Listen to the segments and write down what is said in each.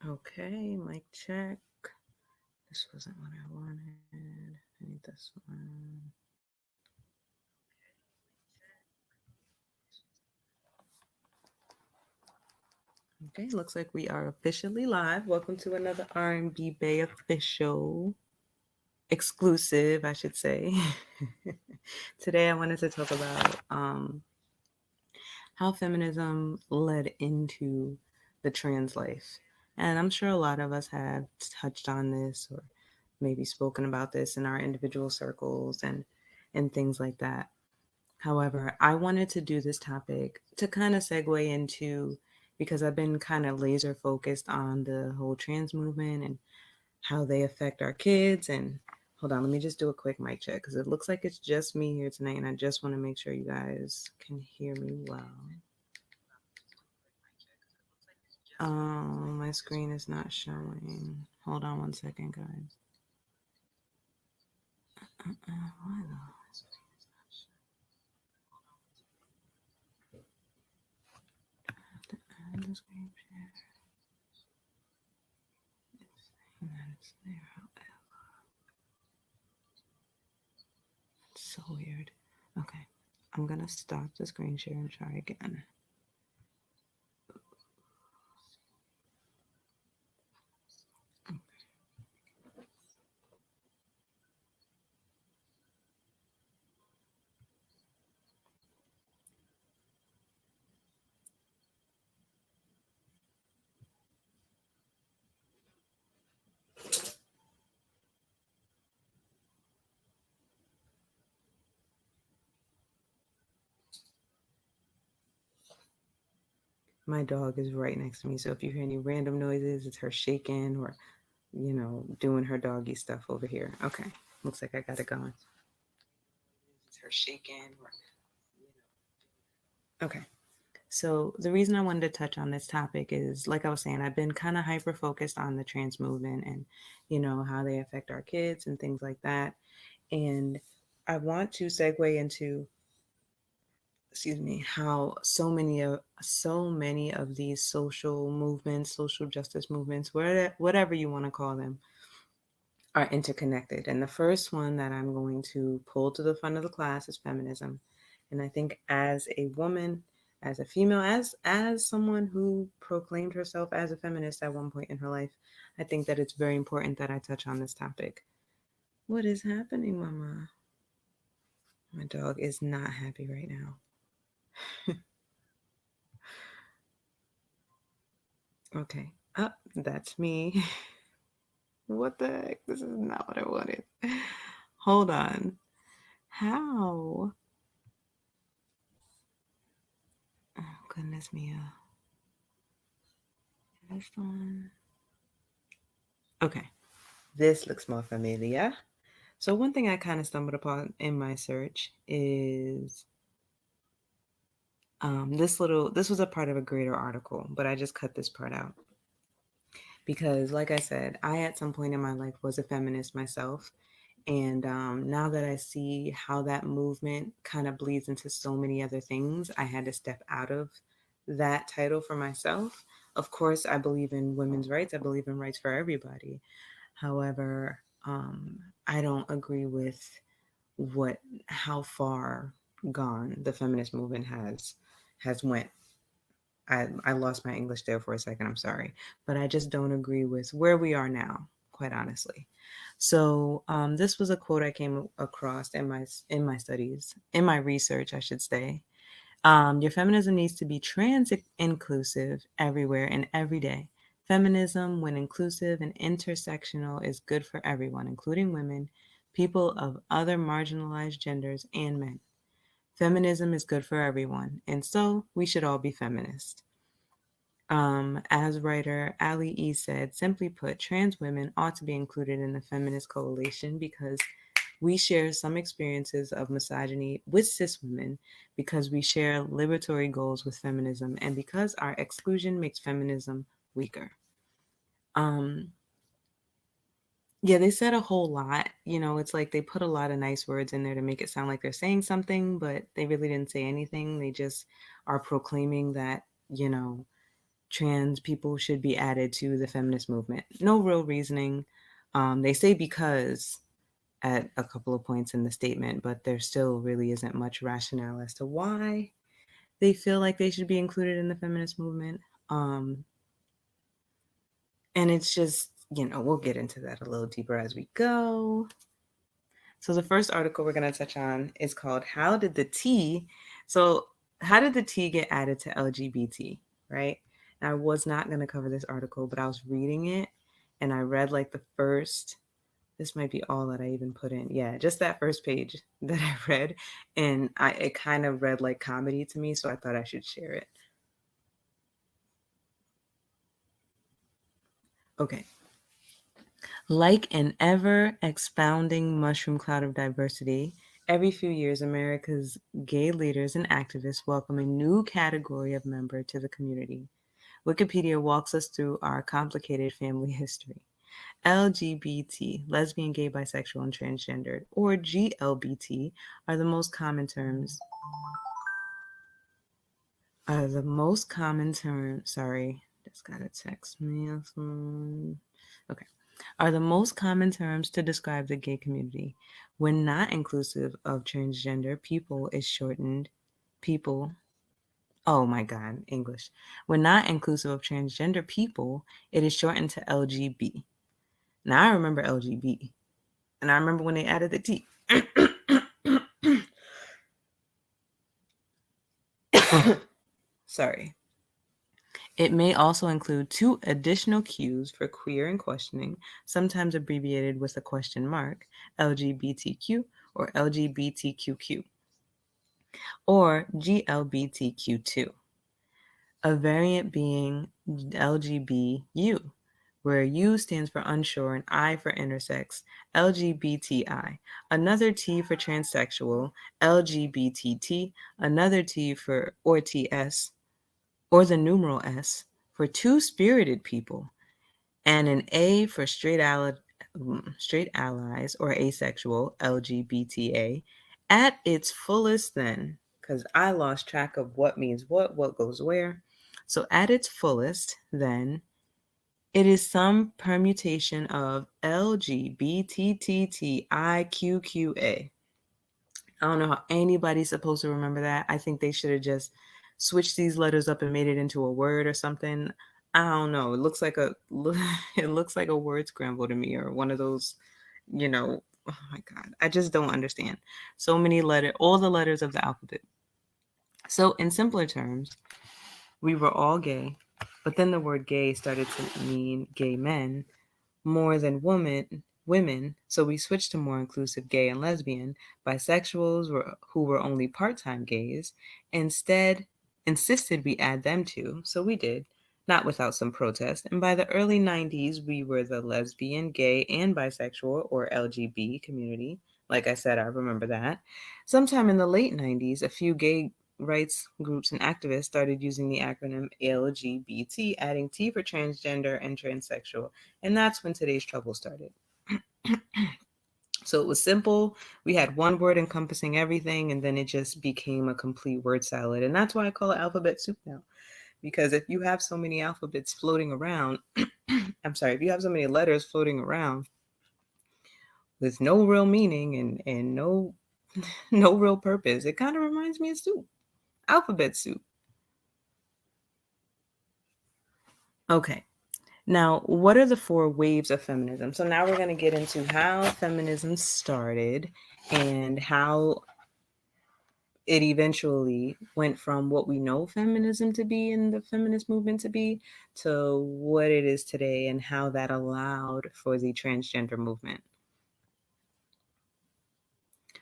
Okay, mic check. This wasn't what I wanted. I need this one. Okay, looks like we are officially live. Welcome to another R&B Bay official, exclusive, I should say. Today I wanted to talk about how feminism led into the trans life. And I'm sure a lot of us have touched on this or maybe spoken about this in our individual circles and things like that. However, I wanted to do this topic to kind of segue into because I've been kind of laser focused on the whole trans movement and how they affect our kids. And hold on, let me just do a quick mic check because it looks like it's just me here tonight. And I just want to make sure you guys can hear me well. My screen is not showing. Hold on one second, guys. Why though? End the screen share. And then it's there. It's so weird. Okay, I'm gonna stop the screen share and try again. My dog is right next to me, so if you hear any random noises, it's her shaking or, doing her doggy stuff over here. Okay, looks like I got it going. It's her shaking or, okay. So the reason I wanted to touch on this topic is, like I was saying, I've been kind of hyper focused on the trans movement and, how they affect our kids and things like that. And I want to segue into, excuse me, how so many of these social movements, social justice movements, whatever you want to call them, are interconnected. And the first one that I'm going to pull to the front of the class is feminism. And I think as a woman, as a female, as someone who proclaimed herself as a feminist at one point in her life, I think that it's very important that I touch on this topic. What is happening, mama? My dog is not happy right now. Okay. Up, that's me. What the heck? This is not what I wanted. Hold on. How? Oh, goodness me. This one. Okay. This looks more familiar. So one thing I kind of stumbled upon in my search is this was a part of a greater article, but I just cut this part out because, like I said, I at some point in my life was a feminist myself. And now that I see how that movement kind of bleeds into so many other things, I had to step out of that title for myself. Of course, I believe in women's rights. I believe in rights for everybody. However, I don't agree with how far gone the feminist movement has went. I lost my English there for a second. I'm sorry, but I just don't agree with where we are now, quite honestly. So this was a quote I came across in my studies, in my research, I should say. Your feminism needs to be trans inclusive everywhere and every day. Feminism, when inclusive and intersectional, is good for everyone, including women, people of other marginalized genders, and men. Feminism is good for everyone, and so we should all be feminist. As writer Ali E said, simply put, trans women ought to be included in the feminist coalition because we share some experiences of misogyny with cis women, because we share liberatory goals with feminism, and because our exclusion makes feminism weaker. Um, yeah, they said a whole lot. It's like they put a lot of nice words in there to make it sound like they're saying something, but they really didn't say anything. They just are proclaiming that, trans people should be added to the feminist movement. No real reasoning. They say because at a couple of points in the statement, but there still really isn't much rationale as to why they feel like they should be included in the feminist movement. And it's just, we'll get into that a little deeper as we go. So the first article we're going to touch on is called How Did the T Get Added to LGBT, right? And I was not going to cover this article, but I was reading it and I read like the first, this might be all that I even put in. Yeah, just that first page that I read. And it kind of read like comedy to me, so I thought I should share it. Okay. Like an ever-expounding mushroom cloud of diversity, every few years America's gay leaders and activists welcome a new category of member to the community. Wikipedia walks us through our complicated family history. LGBT, lesbian, gay, bisexual, and transgendered, or GLBT, are the most common terms. Sorry, just got a text me. Okay. Are the most common terms to describe the gay community. When not inclusive of transgender people is shortened people. Oh my God, English. When not inclusive of transgender people, it is shortened to LGB. Now I remember LGB. And I remember when they added the T. Sorry. It may also include 2 additional Qs for queer and questioning, sometimes abbreviated with a question mark, LGBTQ or LGBTQQ, or GLBTQ2. A variant being LGBU, where U stands for unsure and I for intersex, LGBTI, another T for transsexual, LGBTT, another T for or TS, or the numeral S for two-spirited people, and an A for straight allies or asexual, LGBTA, at its fullest then, because I lost track of what means what goes where. So at its fullest then, it is some permutation of LGBTTTIQQA. I don't know how anybody's supposed to remember that. I think they should have just switched these letters up and made it into a word or something. I don't know. It looks like a word scramble to me, or one of those, oh my God. I just don't understand. So many all the letters of the alphabet. So in simpler terms, we were all gay, but then the word gay started to mean gay men more than women, so we switched to more inclusive gay and lesbian. Bisexuals who were only part-time gays insisted we add them too, so we did, not without some protest. And by the early 90s, we were the lesbian, gay, and bisexual, or LGB community. Like I said, I remember that. Sometime in the late 90s, a few gay rights groups and activists started using the acronym LGBT, adding T for transgender and transsexual. And that's when today's trouble started. So it was simple. We had one word encompassing everything, and then it just became a complete word salad. And that's why I call it alphabet soup now. Because if you have so many alphabets floating around, if you have so many letters floating around with no real meaning and no no real purpose, it kind of reminds me of soup. Alphabet soup. Okay. Now, what are the 4 waves of feminism? So now we're going to get into how feminism started and how it eventually went from what we know feminism to be and the feminist movement to be to what it is today, and how that allowed for the transgender movement.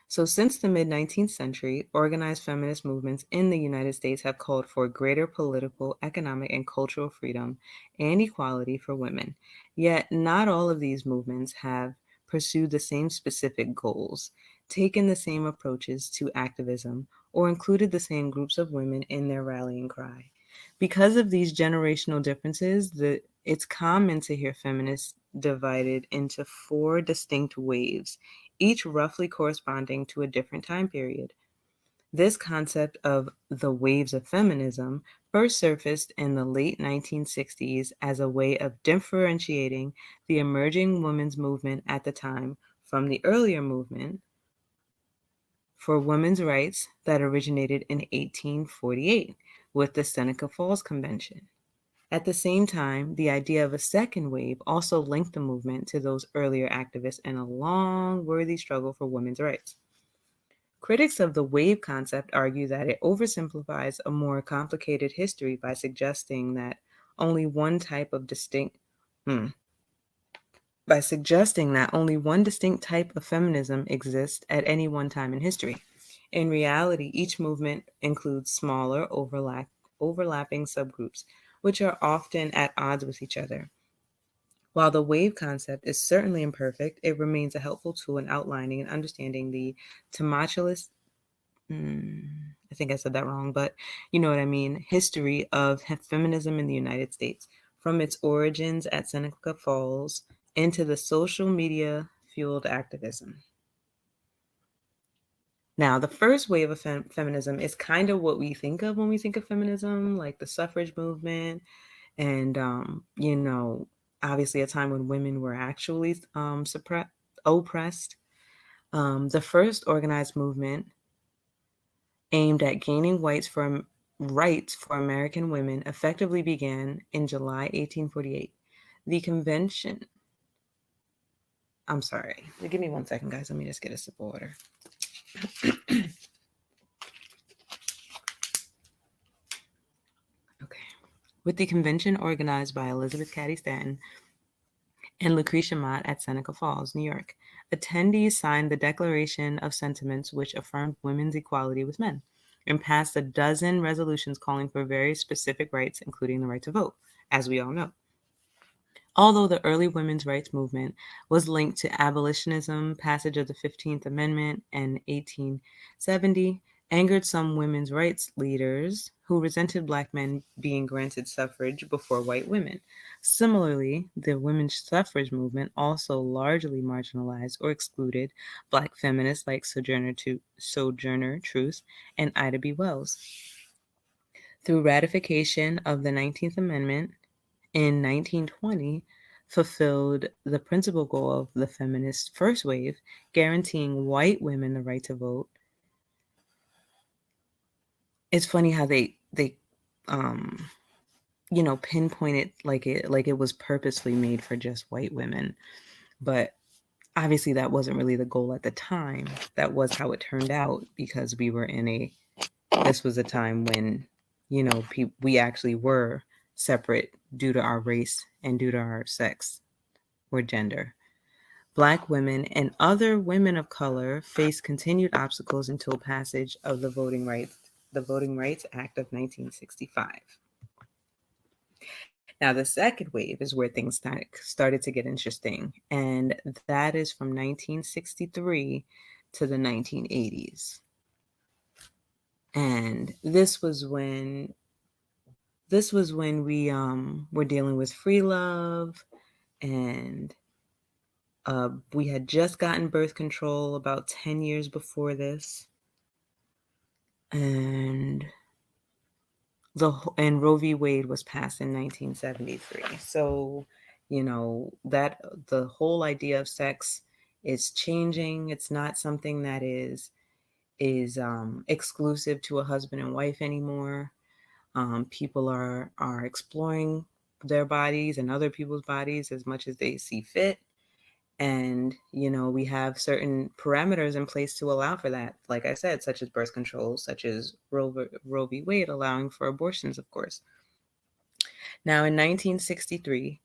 So since the mid-19th century, organized feminist movements in the United States have called for greater political, economic, and cultural freedom and equality for women. Yet not all of these movements have pursued the same specific goals, taken the same approaches to activism, or included the same groups of women in their rallying cry. Because of these generational differences, it's common to hear feminists divided into 4 distinct waves, each roughly corresponding to a different time period. This concept of the waves of feminism first surfaced in the late 1960s as a way of differentiating the emerging women's movement at the time from the earlier movement for women's rights that originated in 1848 with the Seneca Falls Convention. At the same time, the idea of a second wave also linked the movement to those earlier activists in a long, worthy struggle for women's rights. Critics of the wave concept argue that it oversimplifies a more complicated history by suggesting that only one type of distinct hmm, by suggesting that only one distinct type of feminism exists at any one time in history. In reality, each movement includes smaller overlapping subgroups, which are often at odds with each other. While the wave concept is certainly imperfect, it remains a helpful tool in outlining and understanding the tumultuous, I think I said that wrong, but you know what I mean, history of feminism in the United States, from its origins at Seneca Falls into the social media fueled activism. Now, the first wave of feminism is kind of what we think of when we think of feminism, like the suffrage movement, and obviously a time when women were actually oppressed. The first organized movement aimed at gaining rights for American women effectively began in July 1848. The convention. I'm sorry. Give me 1 second, guys. Let me just get a sip of water. Okay. With the convention organized by Elizabeth Cady Stanton and Lucretia Mott at Seneca Falls, New York, attendees signed the Declaration of Sentiments, which affirmed women's equality with men, and passed a dozen resolutions calling for very specific rights, including the right to vote, as we all know. Although the early women's rights movement was linked to abolitionism, passage of the 15th Amendment in 1870 angered some women's rights leaders who resented Black men being granted suffrage before white women. Similarly, the women's suffrage movement also largely marginalized or excluded Black feminists like Sojourner Truth and Ida B. Wells. Through ratification of the 19th Amendment, in 1920, fulfilled the principal goal of the feminist first wave, guaranteeing white women the right to vote. It's funny how they pinpoint it like it was purposely made for just white women, but obviously that wasn't really the goal at the time. That was how it turned out, because this was a time when we actually were separate due to our race and due to our sex or gender. Black women and other women of color faced continued obstacles until passage of the Voting Rights Act of 1965. Now, the second wave is where things started to get interesting, and that is from 1963 to the 1980s. And this was when we were dealing with free love, and we had just gotten birth control about 10 years before this. And Roe v. Wade was passed in 1973. So, that the whole idea of sex is changing. It's not something that is exclusive to a husband and wife anymore. People are exploring their bodies and other people's bodies as much as they see fit. And, we have certain parameters in place to allow for that. Like I said, such as birth control, such as Roe v. Wade allowing for abortions, of course. Now, in 1963,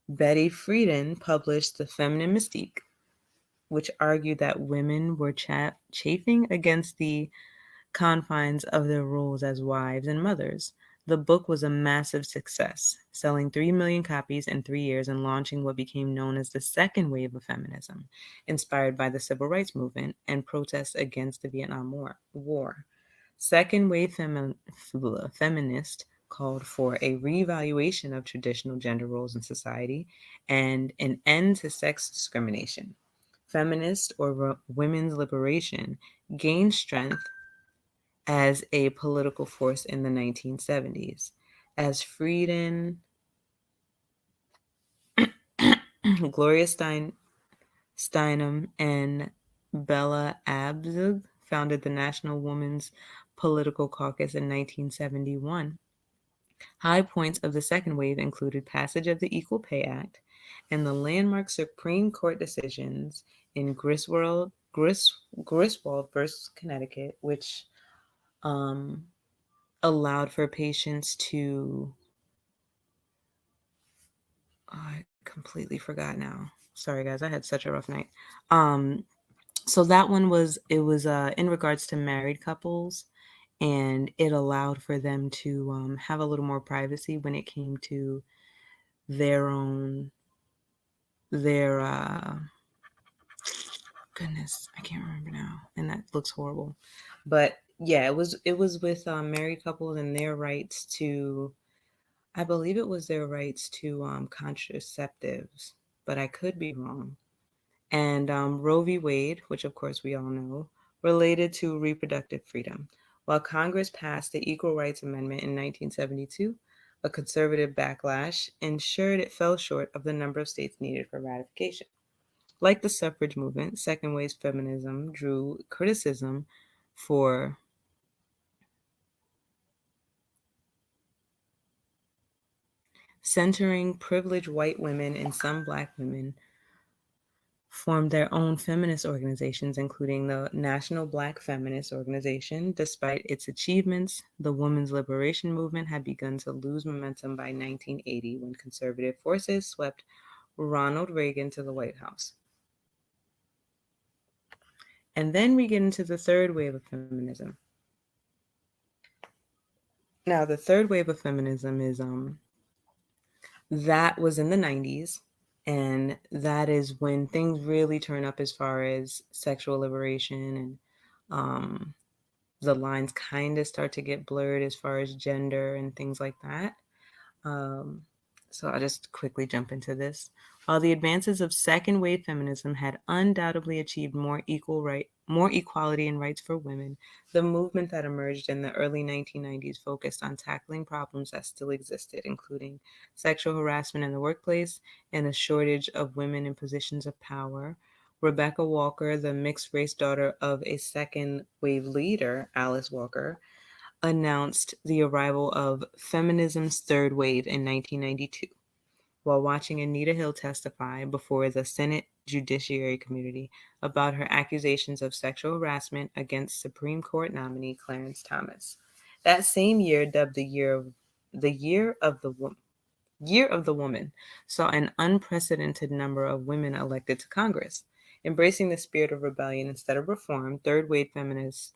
Betty Friedan published The Feminine Mystique, which argued that women were chafing against the confines of their roles as wives and mothers. The book was a massive success, selling 3 million copies in 3 years and launching what became known as the second wave of feminism, inspired by the civil rights movement and protests against the Vietnam War. Second wave feminists called for a reevaluation of traditional gender roles in society and an end to sex discrimination. Feminist or women's liberation gained strength as a political force in the 1970s. As Frieden, Gloria Steinem, and Bella Abzug founded the National Women's Political Caucus in 1971. High points of the second wave included passage of the Equal Pay Act and the landmark Supreme Court decisions in Griswold versus Connecticut, which um, allowed for patients to. Oh, I completely forgot now. Sorry, guys, I had such a rough night. Um, so that one was in regards to married couples, and it allowed for them to have a little more privacy when it came to their own their goodness, I can't remember now, and that looks horrible. But yeah, it was with married couples and their rights to, I believe it was their rights to contraceptives, but I could be wrong. And Roe v. Wade, which of course we all know, related to reproductive freedom. While Congress passed the Equal Rights Amendment in 1972, a conservative backlash ensured it fell short of the number of states needed for ratification. Like the suffrage movement, second wave feminism drew criticism for centering privileged white women, and some black women formed their own feminist organizations, including the National Black Feminist Organization. Despite its achievements, the women's liberation movement had begun to lose momentum by 1980 when conservative forces swept Ronald Reagan to the White House. And then we get into the third wave of feminism. Now, the third wave of feminism is that was in the 90s, and that is when things really turn up as far as sexual liberation, and the lines kind of start to get blurred as far as gender and things like that. Um, so I'll just quickly jump into this. While the advances of second wave feminism had undoubtedly achieved more equality and rights for women, the movement that emerged in the early 1990s focused on tackling problems that still existed, including sexual harassment in the workplace and a shortage of women in positions of power. Rebecca Walker, the mixed race daughter of a second wave leader, Alice Walker, announced the arrival of feminism's third wave in 1992 while watching Anita Hill testify before the Senate Judiciary Committee about her accusations of sexual harassment against Supreme Court nominee Clarence Thomas. That same year, dubbed the Year of the Woman, saw an unprecedented number of women elected to Congress. Embracing the spirit of rebellion instead of reform, third wave feminists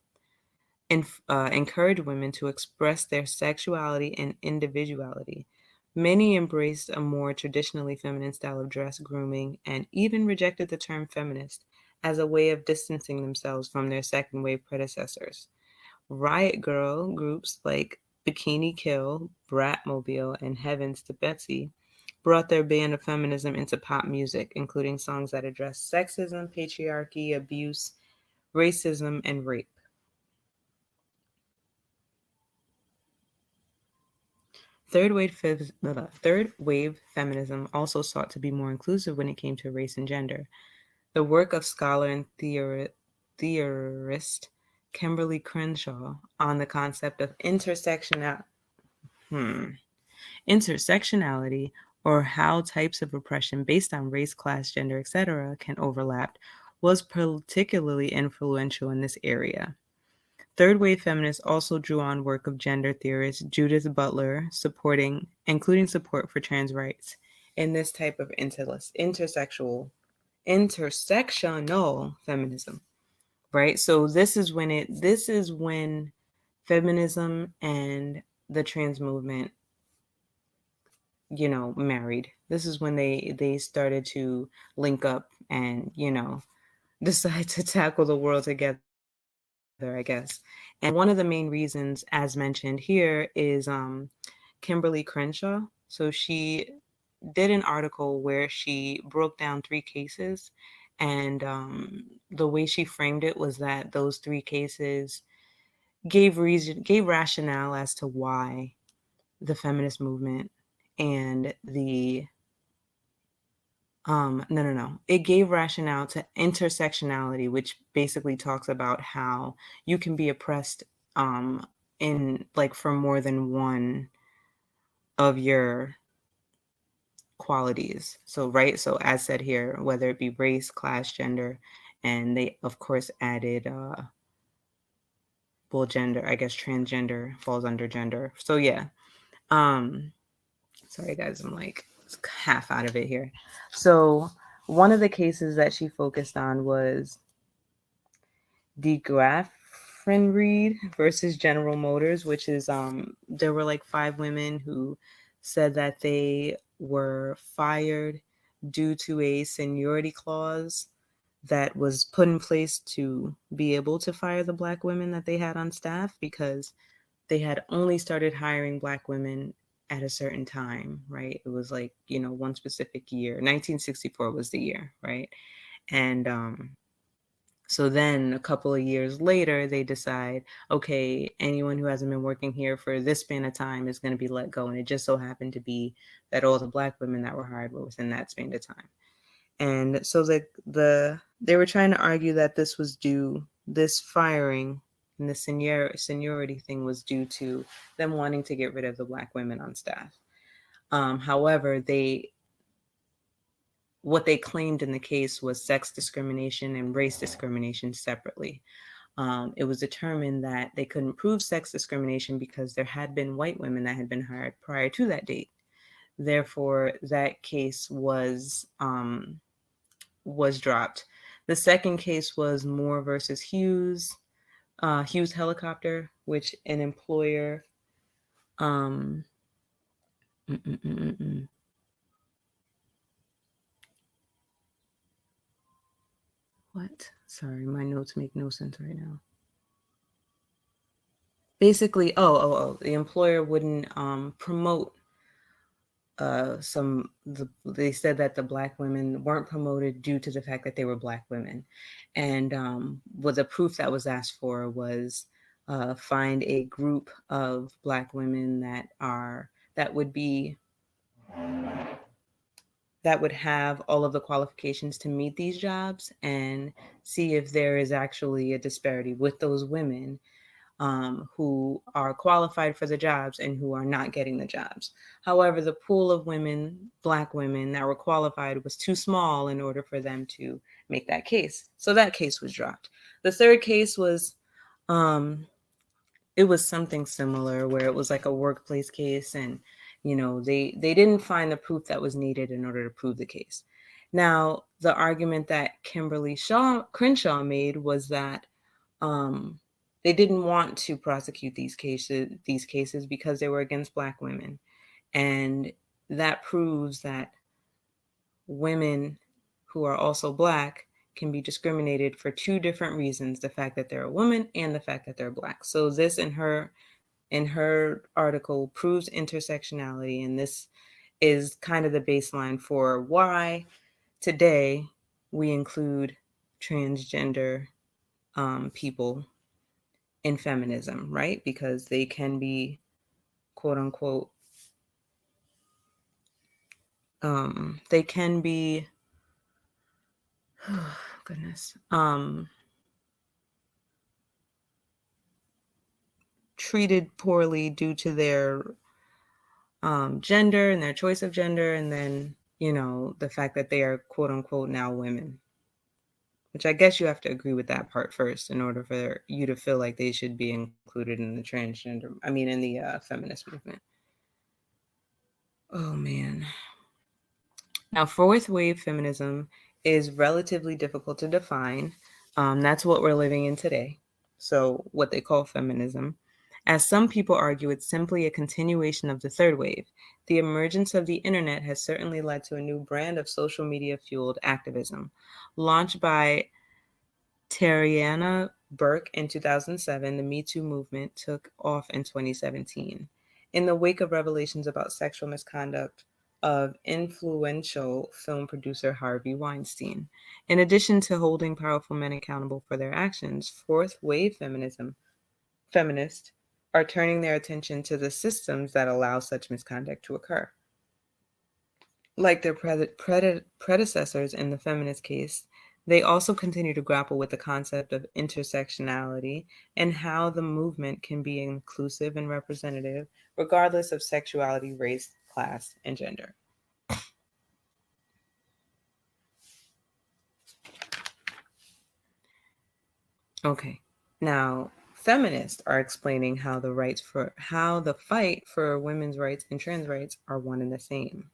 encourage women to express their sexuality and individuality. Many embraced a more traditionally feminine style of dress, grooming, and even rejected the term feminist as a way of distancing themselves from their second wave predecessors. Riot Girl groups like Bikini Kill, Bratmobile, and Heavens to Betsy brought their band of feminism into pop music, including songs that address sexism, patriarchy, abuse, racism, and rape. Third wave feminism also sought to be more inclusive when it came to race and gender. The work of scholar and theorist Kimberly Crenshaw on the concept of intersectionality, or how types of oppression based on race, class, gender, etc., can overlap, was particularly influential in this area. Third wave feminists also drew on work of gender theorist Judith Butler, including support for trans rights. In this type of intersectional feminism, right? So this is when feminism and the trans movement, married. This is when they started to link up and, decide to tackle the world together, I guess. And one of the main reasons, as mentioned here, is Kimberly Crenshaw. So she did an article where she broke down three cases, and the way she framed it was that those three cases gave rationale as to why the feminist movement and the no. It gave rationale to intersectionality, which basically talks about how you can be oppressed in like for more than one of your qualities. So right, so as said here, whether it be race, class, gender, and they of course added well, gender, I guess transgender falls under gender. So yeah. Um sorry guys, I'm like half out of it here. So one of the cases that she focused on was Reed versus General Motors, which is there were like 5 women who said that they were fired due to a seniority clause that was put in place to be able to fire the Black women that they had on staff, because they had only started hiring Black women at a certain time, right? It was like, one specific year. 1964 was the year, right? And so then a couple of years later, they decide, okay, anyone who hasn't been working here for this span of time is going to be let go. And it just so happened to be that all the Black women that were hired were within that span of time. And so they were trying to argue that this firing and the seniority thing was due to them wanting to get rid of the Black women on staff. However, what they claimed in the case was sex discrimination and race discrimination separately. It was determined that they couldn't prove sex discrimination because there had been white women that had been hired prior to that date. Therefore, that case was dropped. The second case was Moore versus Hughes, Hughes Helicopter, which an employer. Um, mm, mm, mm, mm, mm. What? Sorry, my notes make no sense right now. Basically, the employer wouldn't promote they said that the Black women weren't promoted due to the fact that they were Black women. And what the proof that was asked for was find a group of Black women that would be that would have all of the qualifications to meet these jobs, and see if there is actually a disparity with those women who are qualified for the jobs and who are not getting the jobs. However, the pool of women, Black women that were qualified, was too small in order for them to make that case. So that case was dropped. The third case was, it was something similar where it was like a workplace case, and they didn't find the proof that was needed in order to prove the case. Now, the argument that Kimberly Crenshaw made was that they didn't want to prosecute these cases because they were against Black women. And that proves that women who are also Black can be discriminated for 2 different reasons: the fact that they're a woman and the fact that they're Black. So this in her article proves intersectionality, and this is kind of the baseline for why today we include transgender people in feminism, right? Because they can be, quote unquote, they can be, oh, goodness, treated poorly due to their gender and their choice of gender, and then, the fact that they are, quote unquote, now women. Which I guess you have to agree with that part first in order for you to feel like they should be included in the in the feminist movement. Oh man. Now, fourth wave feminism is relatively difficult to define. That's what we're living in today. So, what they call feminism. As some people argue, it's simply a continuation of the third wave. The emergence of the internet has certainly led to a new brand of social media fueled activism. Launched by Tariana Burke in 2007, the Me Too movement took off in 2017. In the wake of revelations about sexual misconduct of influential film producer Harvey Weinstein. In addition to holding powerful men accountable for their actions, fourth wave feminism feminists are turning their attention to the systems that allow such misconduct to occur. Like their predecessors in the feminist case, they also continue to grapple with the concept of intersectionality and how the movement can be inclusive and representative regardless of sexuality, race, class, and gender. Okay. Now, feminists are explaining how the fight for women's rights and trans rights are one and the same.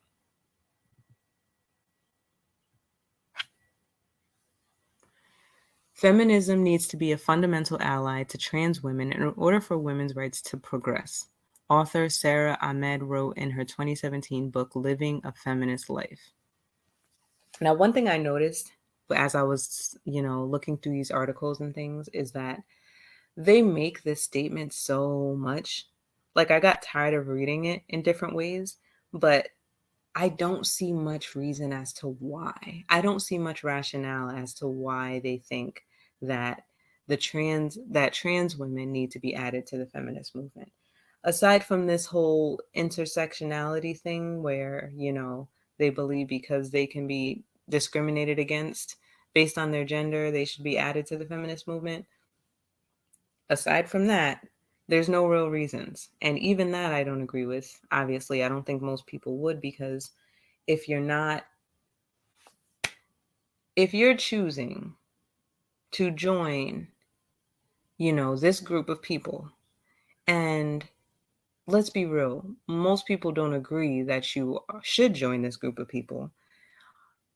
Feminism needs to be a fundamental ally to trans women in order for women's rights to progress. Author Sarah Ahmed wrote in her 2017 book, Living a Feminist Life. Now, one thing I noticed as I was, looking through these articles and things is that they make this statement so much. Like, I got tired of reading it in different ways, but I don't see much reason as to why. I don't see much rationale as to why they think that trans women need to be added to the feminist movement. Aside from this whole intersectionality thing where, they believe because they can be discriminated against based on their gender, they should be added to the feminist movement. Aside from that, there's no real reasons. And even that I don't agree with. Obviously, I don't think most people would, because if you're choosing to join, this group of people, and let's be real, most people don't agree that you should join this group of people.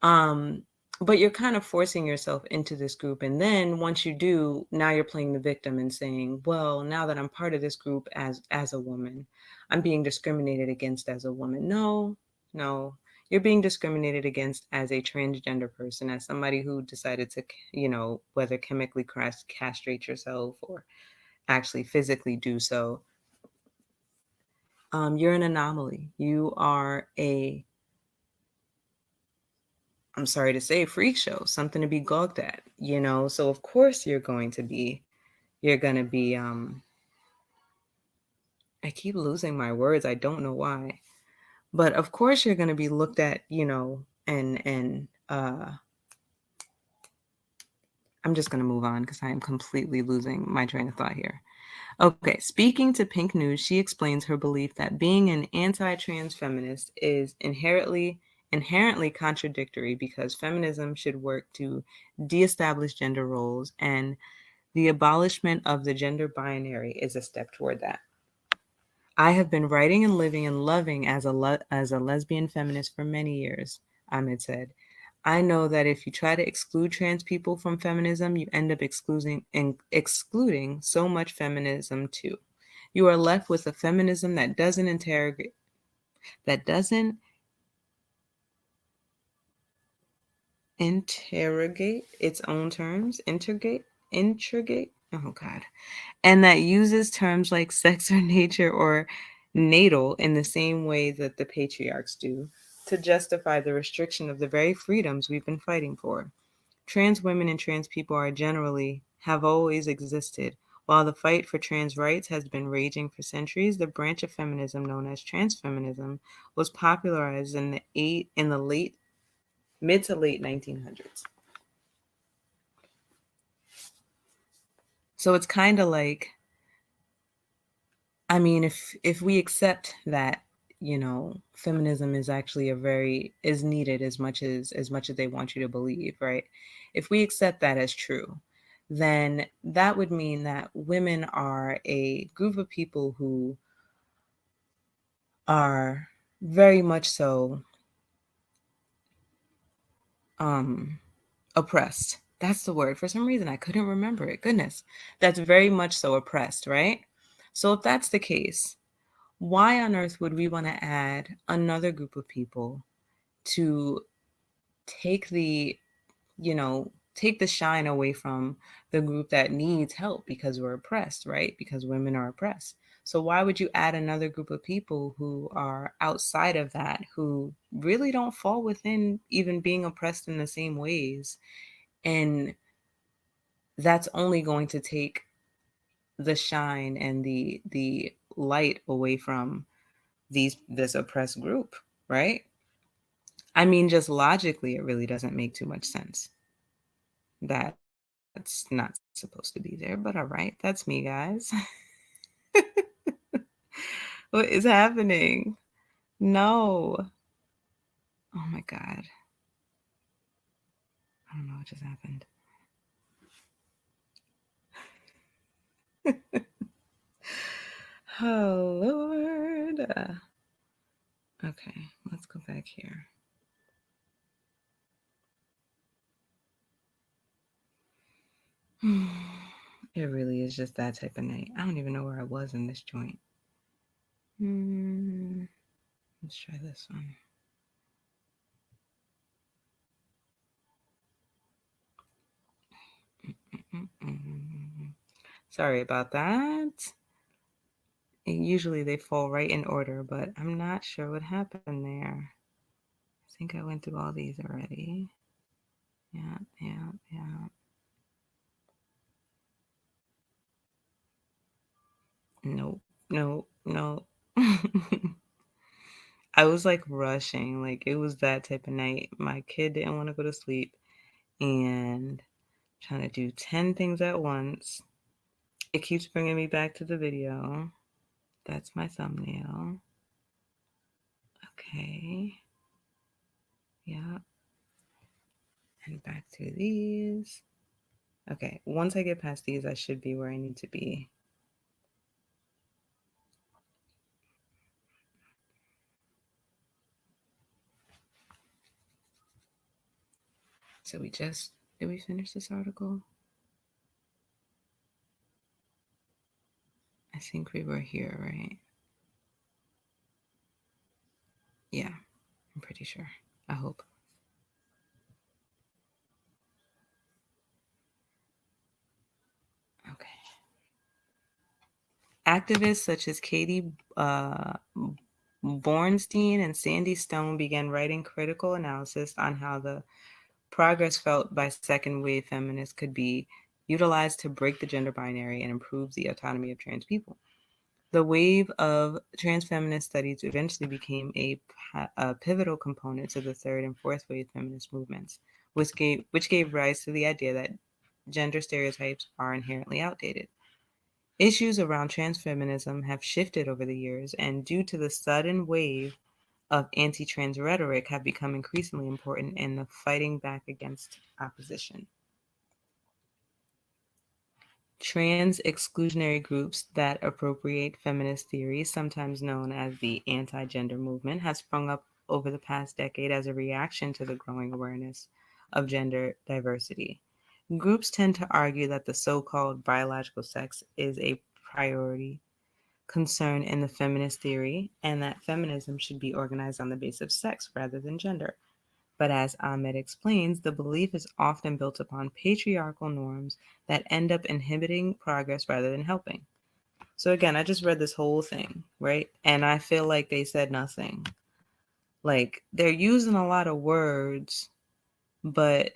Um, but you're kind of forcing yourself into this group. And then once you do, now you're playing the victim and saying, well, now that I'm part of this group as a woman, I'm being discriminated against as a woman. No, you're being discriminated against as a transgender person, as somebody who decided to, whether chemically castrate yourself or actually physically do so. You're an anomaly. You are I'm sorry to say, freak show, something to be gawked at, So of course you're going to be, I keep losing my words. I don't know why, but of course you're going to be looked at, and I'm just going to move on because I am completely losing my train of thought here. Okay, speaking to Pink News, she explains her belief that being an anti-trans feminist is inherently contradictory, because feminism should work to de-establish gender roles, and the abolishment of the gender binary is a step toward that. I have been writing and living and loving as a lesbian feminist for many years, Ahmed said. I know that if you try to exclude trans people from feminism, you end up excluding so much feminism too. You are left with a feminism that doesn't interrogate its own terms, integrate. Oh God. And that uses terms like sex or nature or natal in the same way that the patriarchs do, to justify the restriction of the very freedoms we've been fighting for. Trans women and trans people have always existed. While the fight for trans rights has been raging for centuries, the branch of feminism known as transfeminism was popularized in the late mid to late 1900s. So it's kind of like, I mean, if we accept that, feminism is actually is needed as much as they want you to believe, right? If we accept that as true, then that would mean that women are a group of people who are very much so oppressed. That's the word. For some reason I couldn't remember it. Goodness. That's very much so oppressed, right? So if that's the case, why on earth would we want to add another group of people to take the, take the shine away from the group that needs help because we're oppressed, right? Because women are oppressed. So why would you add another group of people who are outside of that, who really don't fall within even being oppressed in the same ways? And that's only going to take the shine and the light away from this oppressed group, right? I mean, just logically, it really doesn't make too much sense. That's not supposed to be there, but all right, that's me, guys. What is happening? No. Oh my God. I don't know what just happened. Oh, Lord. Okay, let's go back here. It really is just that type of night. I don't even know where I was in this joint. Let's try this one. Sorry about that. Usually they fall right in order, but I'm not sure what happened there. I think I went through all these already. Yeah, yeah, yeah. Nope, nope, nope. I was like rushing. Like it was that type of night. My kid didn't want to go to sleep and trying to do 10 things at once. It keeps bringing me back to the video. That's my thumbnail. Okay. Yeah. And back to these. Okay. Once I get past these, I should be where I need to be. So did we finish this article? I think we were here, right? Yeah, I'm pretty sure. I hope. Okay. Activists such as Katie Bornstein and Sandy Stone began writing critical analysis on how the progress felt by second wave feminists could be utilized to break the gender binary and improve the autonomy of trans people. The wave of trans feminist studies eventually became a pivotal component to the third and fourth wave feminist movements, which gave rise to the idea that gender stereotypes are inherently outdated. Issues around transfeminism have shifted over the years, and due to the sudden wave of anti trans rhetoric, have become increasingly important in the fighting back against opposition. Trans exclusionary groups that appropriate feminist theories, sometimes known as the AntiGender Movement, has sprung up over the past decade as a reaction to the growing awareness of gender diversity. Groups tend to argue that the so called biological sex is a priority concern in the feminist theory and that feminism should be organized on the basis of sex rather than gender. But as Ahmed explains, the belief is often built upon patriarchal norms that end up inhibiting progress rather than helping. So again, I just read this whole thing, right? And I feel like they said nothing. Like they're using a lot of words, but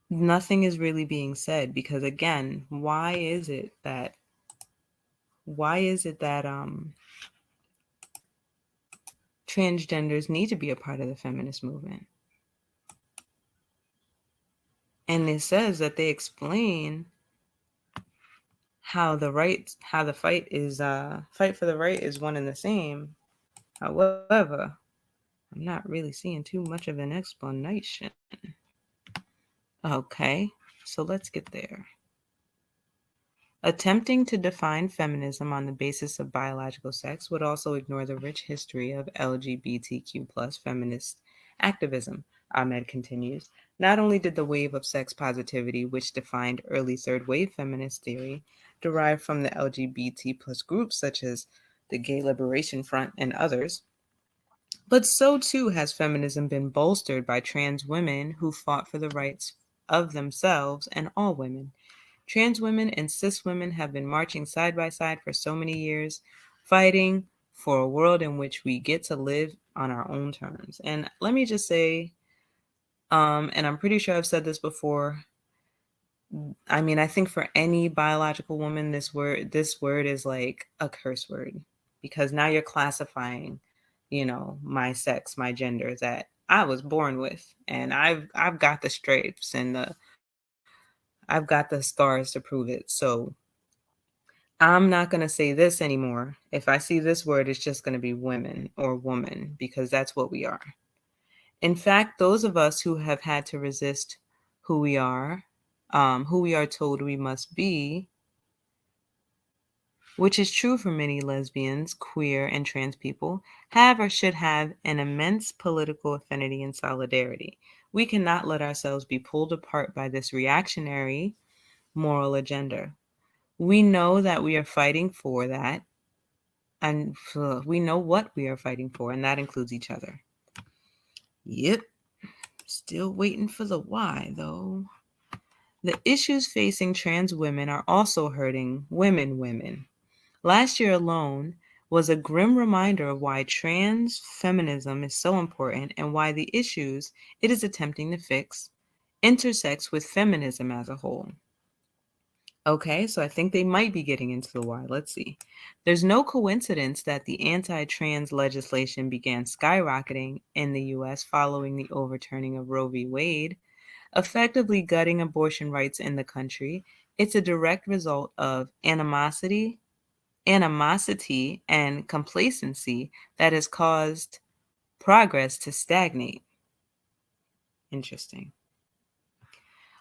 nothing is really being said because again, why is it that transgenders need to be a part of the feminist movement? And it says that they explain how the fight for the right is one and the same. However, I'm not really seeing too much of an explanation. Okay, so let's get there. Attempting to define feminism on the basis of biological sex would also ignore the rich history of LGBTQ plus feminist activism, Ahmed continues. Not only did the wave of sex positivity, which defined early third wave feminist theory, derive from the LGBT plus groups such as the Gay Liberation Front and others, but so too has feminism been bolstered by trans women who fought for the rights of themselves and all women. Trans women and cis women have been marching side by side for so many years, fighting for a world in which we get to live on our own terms. And let me just say, and I'm pretty sure I've said this before, I mean, I think for any biological woman, this word is like a curse word, because now you're classifying, my sex, my gender that I was born with, and I've got the stripes and I've got the scars to prove it. So I'm not going to say this anymore. If I see this word, it's just going to be women or woman, because that's what we are. In fact, those of us who have had to resist who we are, who we are told we must be, which is true for many lesbians, queer, and trans people, have or should have an immense political affinity and solidarity. We cannot let ourselves be pulled apart by this reactionary moral agenda. We know that we are fighting for that, and we know what we are fighting for, and that includes each other. Yep, still waiting for the why, though. The issues facing trans women are also hurting women. Last year alone was a grim reminder of why trans feminism is so important and why the issues it is attempting to fix intersects with feminism as a whole. Okay, so I think they might be getting into the why. Let's see. There's no coincidence that the anti trans legislation began skyrocketing in the US following the overturning of Roe v. Wade, effectively gutting abortion rights in the country. It's a direct result of animosity and complacency that has caused progress to stagnate. Interesting.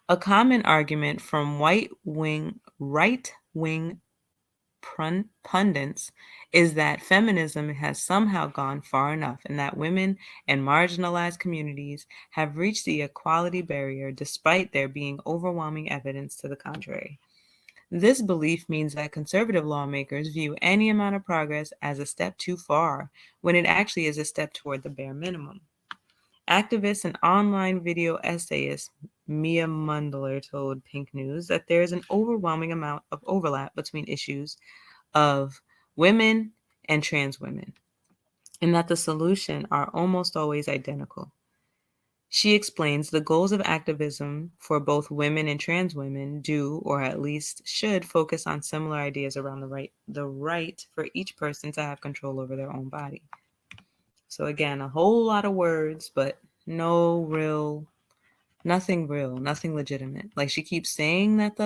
A common argument from right-wing pundits is that feminism has somehow gone far enough and that women and marginalized communities have reached the equality barrier despite there being overwhelming evidence to the contrary. This belief means that conservative lawmakers view any amount of progress as a step too far when it actually is a step toward the bare minimum. Activist and online video essayist Mia Mundler told Pink News that there is an overwhelming amount of overlap between issues of women and trans women, and that the solution are almost always identical. She explains the goals of activism for both women and trans women do, or at least should, focus on similar ideas around the right for each person to have control over their own body. So again, a whole lot of words, but nothing real, nothing legitimate. Like, she keeps saying that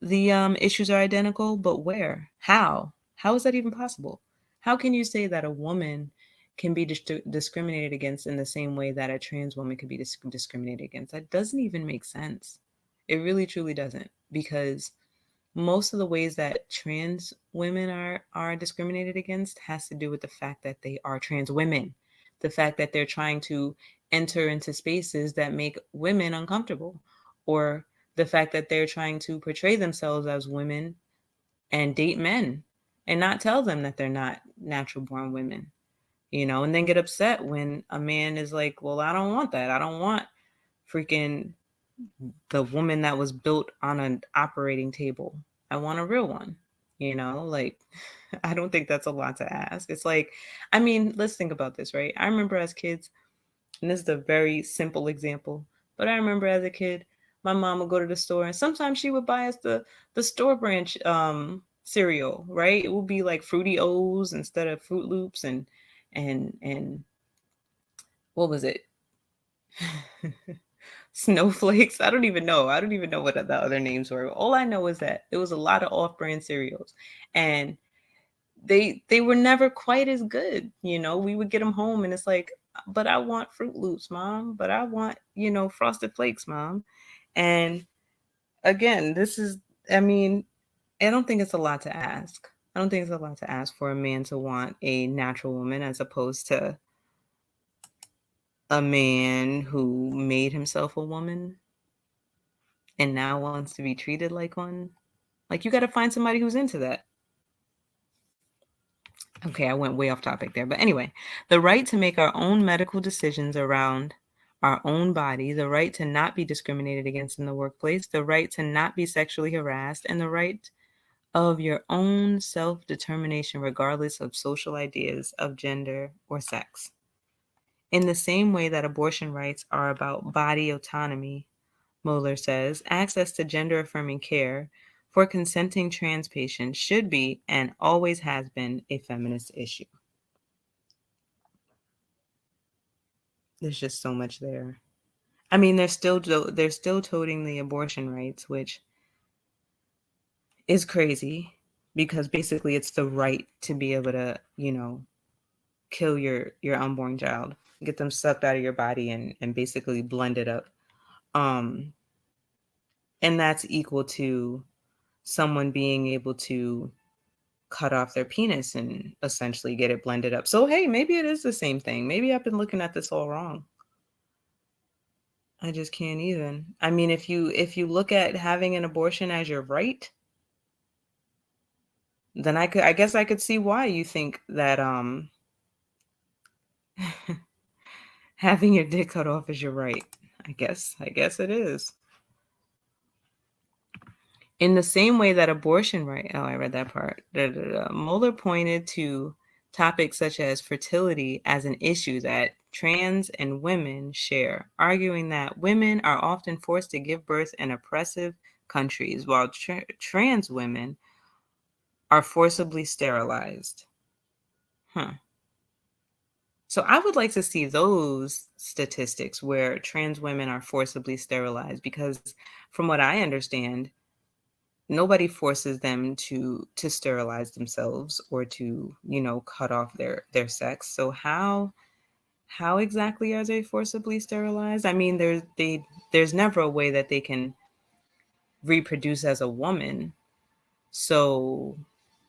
the issues are identical, but where? How? How is that even possible? How can you say that a woman can be discriminated against in the same way that a trans woman could be discriminated against? That doesn't even make sense. It really truly doesn't, because most of the ways that trans women are discriminated against has to do with the fact that they are trans women, the fact that they're trying to enter into spaces that make women uncomfortable, or the fact that they're trying to portray themselves as women and date men and not tell them that they're not natural born women, and then get upset when a man is like, well, I don't want that. I don't want freaking the woman that was built on an operating table. I want a real one. Like, I don't think that's a lot to ask. It's like, I mean, let's think about this, right? I remember as kids, and this is a very simple example, but I remember as a kid, my mom would go to the store and sometimes she would buy us the store branch cereal, right? It would be like Fruity O's instead of Fruit Loops, and what was it? Snowflakes. I don't even know. I don't even know what the other names were. All I know is that it was a lot of off-brand cereals, and they were never quite as good. We would get them home, and it's like, but I want Fruit Loops, mom. But I want Frosted Flakes, mom. And again, this is. I mean, I don't think it's a lot to ask. I don't think it's a lot to ask for a man to want a natural woman as opposed to a man who made himself a woman and now wants to be treated like one. Like, you got to find somebody who's into that. Okay, I went way off topic there. But anyway, the right to make our own medical decisions around our own body, the right to not be discriminated against in the workplace, the right to not be sexually harassed, and the right of your own self-determination regardless of social ideas of gender or sex. In the same way that abortion rights are about body autonomy, Moeller says, access to gender-affirming care for consenting trans patients should be and always has been a feminist issue. There's just so much there. I mean, they're still toting the abortion rights, which is crazy because basically it's the right to be able to, kill your unborn child, get them sucked out of your body and basically blend it up. And that's equal to someone being able to cut off their penis and essentially get it blended up. So hey, maybe it is the same thing. Maybe I've been looking at this all wrong. I just can't even. I mean, if you look at having an abortion as your right, then I guess I could see why you think that having your dick cut off is your right. I guess it is. In the same way that abortion right, oh, I read that part. Mueller pointed to topics such as fertility as an issue that trans and women share, arguing that women are often forced to give birth in oppressive countries, while trans women are forcibly sterilized. Huh. So I would like to see those statistics where trans women are forcibly sterilized, because from what I understand, nobody forces them to sterilize themselves or to, cut off their sex. So how exactly are they forcibly sterilized? I mean, there's never a way that they can reproduce as a woman. So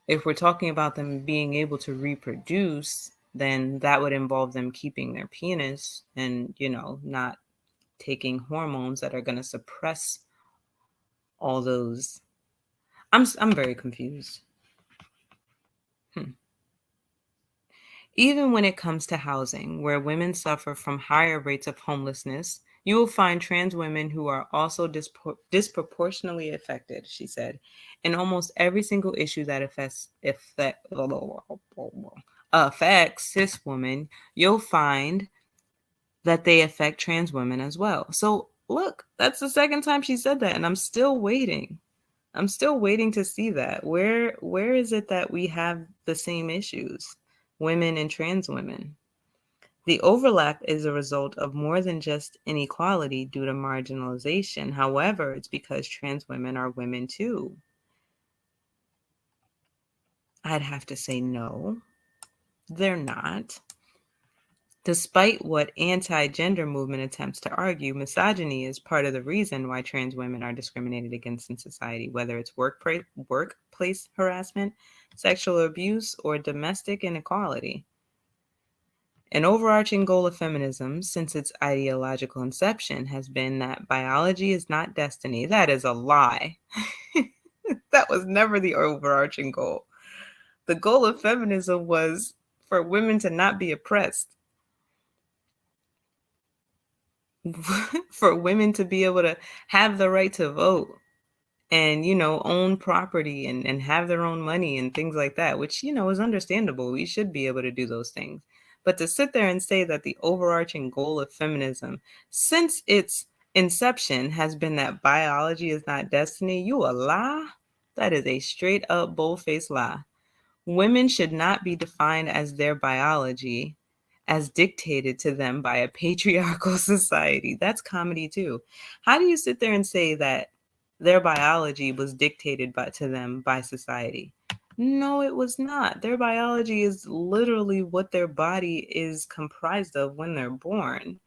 if we're talking about them being able to reproduce, then that would involve them keeping their penis and, not taking hormones that are going to suppress all those. I'm very confused. Even when it comes to housing, where women suffer from higher rates of homelessness, you will find trans women who are also disproportionately affected, she said. In almost every single issue that affects cis women, you'll find that they affect trans women as well. So look, that's the second time she said that, and I'm still waiting. I'm still waiting to see that. Where is it that we have the same issues, women and trans women? The overlap is a result of more than just inequality due to marginalization. However, it's because trans women are women too. I'd have to say no, they're not. Despite what anti-gender movement attempts to argue, misogyny is part of the reason why trans women are discriminated against in society, whether it's workplace harassment, sexual abuse, or domestic inequality. An overarching goal of feminism since its ideological inception has been that biology is not destiny. That is a lie. That was never the overarching goal. The goal of feminism was for women to not be oppressed, for women to be able to have the right to vote and, own property and have their own money and things like that, which, is understandable. We should be able to do those things. But to sit there and say that the overarching goal of feminism since its inception has been that biology is not destiny, you a lie? That is a straight up bold-faced lie. Women should not be defined as their biology as dictated to them by a patriarchal society. That's comedy too. How do you sit there and say that their biology was dictated to them by society? No, it was not. Their biology is literally what their body is comprised of when they're born.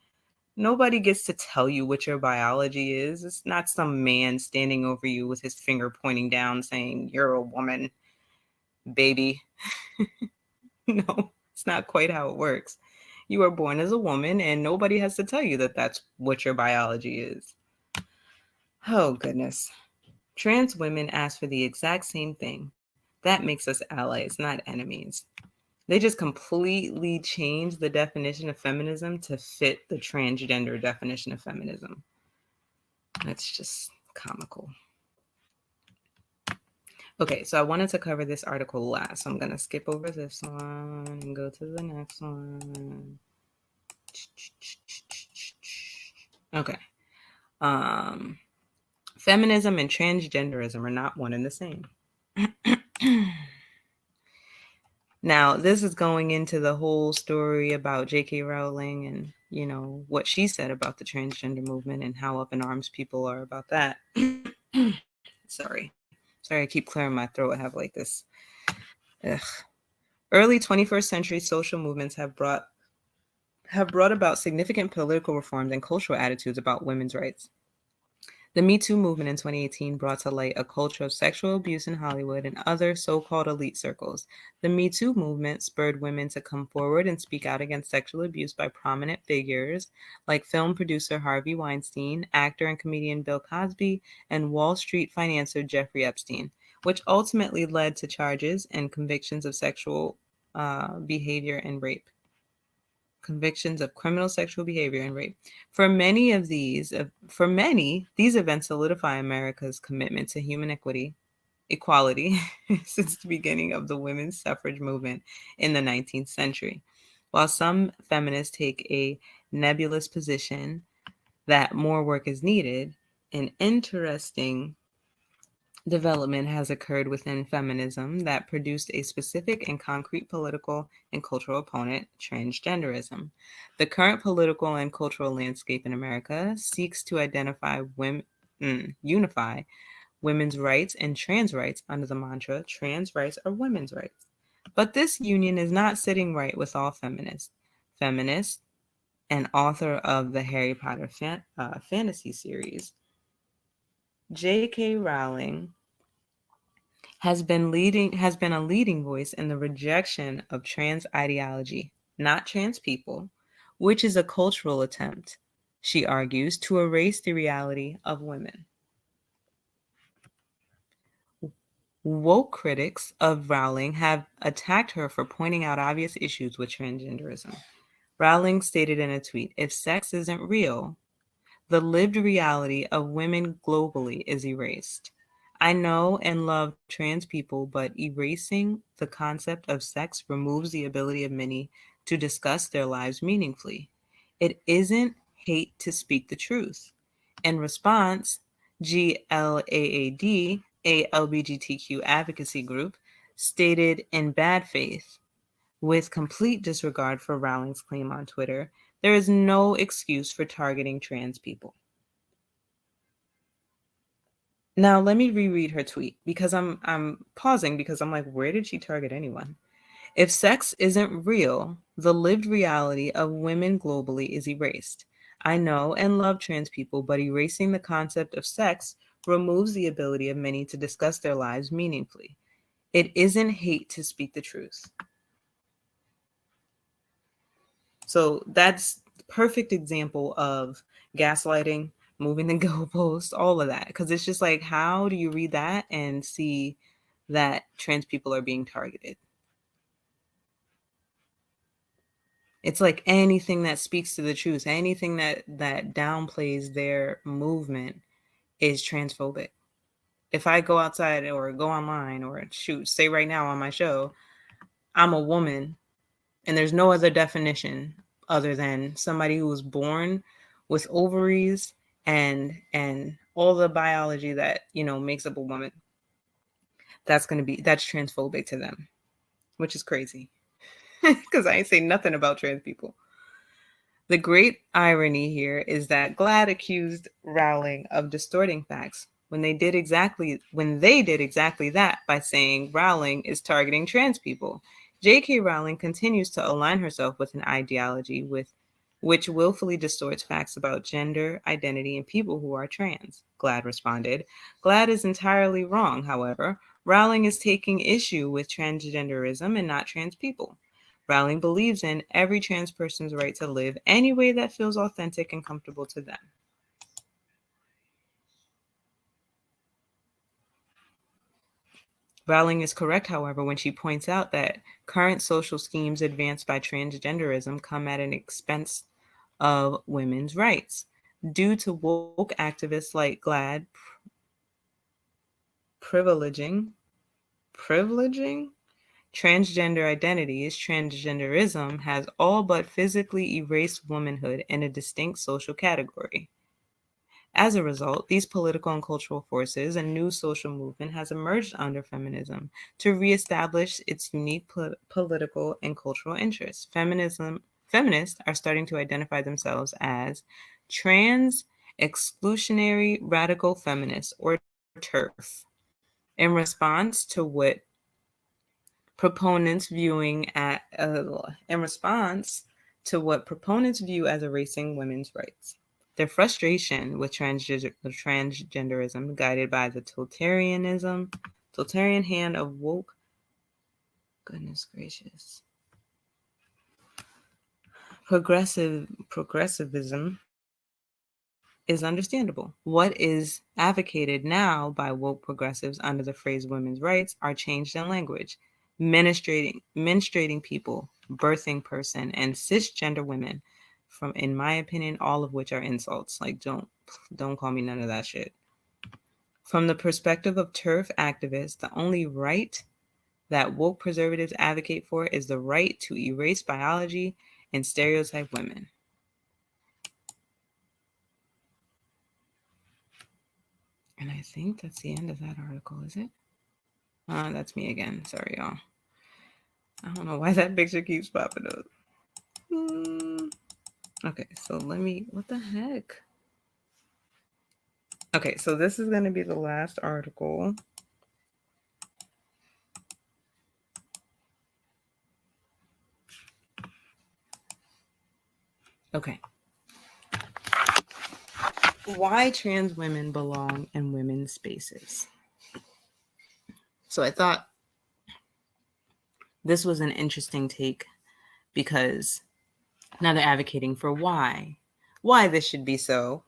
Nobody gets to tell you what your biology is. It's not some man standing over you with his finger pointing down saying, "You're a woman, baby." No, it's not quite how it works. You are born as a woman, and nobody has to tell you that that's what your biology is. Oh, goodness. Trans women ask for the exact same thing. That makes us allies, not enemies. They just completely changed the definition of feminism to fit the transgender definition of feminism. That's just comical. Okay, so I wanted to cover this article last, so I'm going to skip over this one and go to the next one. Okay. Um, Feminism and transgenderism are not one and the same. Now, this is going into the whole story about J.K. Rowling and, what she said about the transgender movement and how up in arms people are about that. Sorry. Sorry, I keep clearing my throat. I have like this. Ugh. Early 21st century social movements have brought about significant political reforms and cultural attitudes about women's rights. The Me Too movement in 2018 brought to light a culture of sexual abuse in Hollywood and other so called elite circles. The Me Too movement spurred women to come forward and speak out against sexual abuse by prominent figures like film producer Harvey Weinstein, actor and comedian Bill Cosby, and Wall Street financier Jeffrey Epstein, which ultimately led to charges and convictions of sexual behavior and rape. Convictions of criminal sexual behavior and rape. For many, these events solidify America's commitment to human equality since the beginning of the women's suffrage movement in the 19th century. While some feminists take a nebulous position that more work is needed, an interesting development has occurred within feminism that produced a specific and concrete political and cultural opponent, transgenderism. The current political and cultural landscape in America seeks to unify women's rights and trans rights under the mantra trans rights are women's rights. But this union is not sitting right with all feminists. Feminist and author of the Harry Potter fantasy series, J.K. Rowling has been a leading voice in the rejection of trans ideology, not trans people, which is a cultural attempt, she argues, to erase the reality of women. Woke critics of Rowling have attacked her for pointing out obvious issues with transgenderism. Rowling stated in a tweet, "If sex isn't real, the lived reality of women globally is erased. I know and love trans people, but erasing the concept of sex removes the ability of many to discuss their lives meaningfully. It isn't hate to speak the truth." In response, GLAAD, a LGBTQ advocacy group, stated in bad faith, with complete disregard for Rowling's claim on Twitter, "There is no excuse for targeting trans people." Now let me reread her tweet because I'm pausing because I'm like, where did she target anyone? "If sex isn't real, the lived reality of women globally is erased. I know and love trans people, but erasing the concept of sex removes the ability of many to discuss their lives meaningfully. It isn't hate to speak the truth." So that's perfect example of gaslighting, moving the goalposts, all of that. Because it's just like, how do you read that and see that trans people are being targeted? It's like anything that speaks to the truth, anything that downplays their movement is transphobic. If I go outside or go online or shoot, say right now on my show, I'm a woman, and there's no other definition other than somebody who was born with ovaries and all the biology that makes up a woman, that's transphobic to them, which is crazy because I ain't saying nothing about trans people. The great irony here is that GLAAD accused Rowling of distorting facts when they did exactly that by saying Rowling is targeting trans people. J.K. Rowling continues to align herself with an ideology which willfully distorts facts about gender, identity, and people who are trans, GLAAD responded. GLAAD is entirely wrong, however. Rowling is taking issue with transgenderism and not trans people. Rowling believes in every trans person's right to live any way that feels authentic and comfortable to them. Rowling is correct, however, when she points out that current social schemes advanced by transgenderism come at an expense of women's rights. Due to woke activists like GLAAD privileging transgender identities, transgenderism has all but physically erased womanhood in a distinct social category. As a result, these political and cultural forces and new social movement has emerged under feminism to reestablish its unique political and cultural interests. Feminists are starting to identify themselves as trans exclusionary radical feminists, or TERF, in response to what proponents viewing at in response to what proponents view as erasing women's rights. Their frustration with transgenderism, guided by the totalitarian hand of woke, goodness gracious, progressivism, is understandable. What is advocated now by woke progressives under the phrase women's rights are changed in language, menstruating people, birthing person, and cisgender women, from, in my opinion, all of which are insults. Like, don't call me none of that shit. From the perspective of TERF activists, the only right that woke preservatives advocate for is the right to erase biology and stereotype women. And I think that's the end of that article, is it? That's me again. Sorry, y'all. I don't know why that picture keeps popping up. Okay, so what the heck? Okay, so this is going to be the last article. Okay. Why trans women belong in women's spaces. So I thought this was an interesting take because now they're advocating for why this should be so.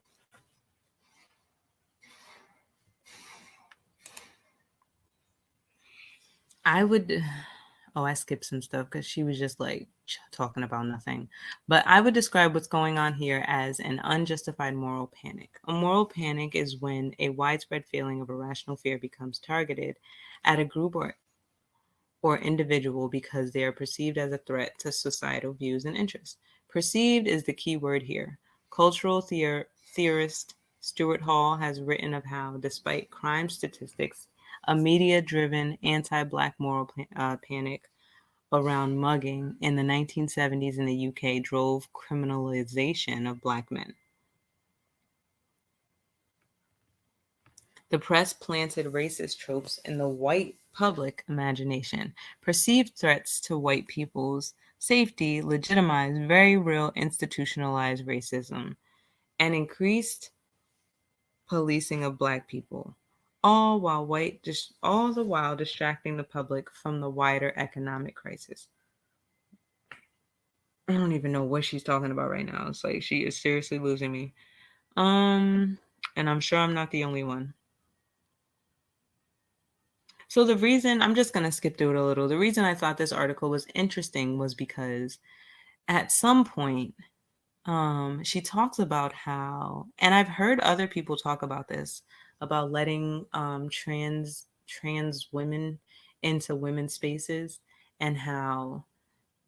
I skipped some stuff because she was just like talking about nothing. But I would describe what's going on here as an unjustified moral panic. A moral panic is when a widespread feeling of irrational fear becomes targeted at a group or individual because they are perceived as a threat to societal views and interests. Perceived is the key word here. Cultural theorist Stuart Hall has written of how, despite crime statistics, a media-driven anti-Black moral panic around mugging in the 1970s in the UK drove criminalization of Black men. The press planted racist tropes in the white public imagination. Perceived threats to white people's safety legitimized very real institutionalized racism and increased policing of Black people, all the while distracting the public from the wider economic crisis. I don't even know what she's talking about right now. It's like she is seriously losing me. And I'm sure I'm not the only one. So the reason, I'm just going to skip through it a little. The reason I thought this article was interesting was because at some point, she talks about how, and I've heard other people talk about this, about letting trans women into women's spaces, and how,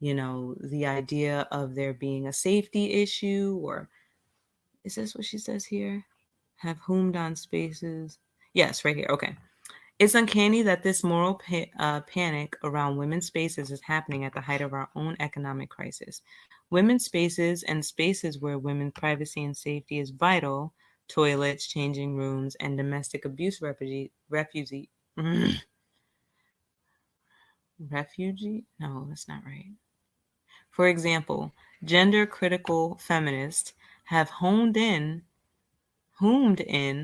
the idea of there being a safety issue, or is this what she says here? Have whomed on spaces. Yes, right here. Okay. It's uncanny that this moral panic around women's spaces is happening at the height of our own economic crisis. Women's spaces and spaces where women's privacy and safety is vital, toilets, changing rooms, and domestic abuse refugee. No, that's not right. For example, gender critical feminists have homed in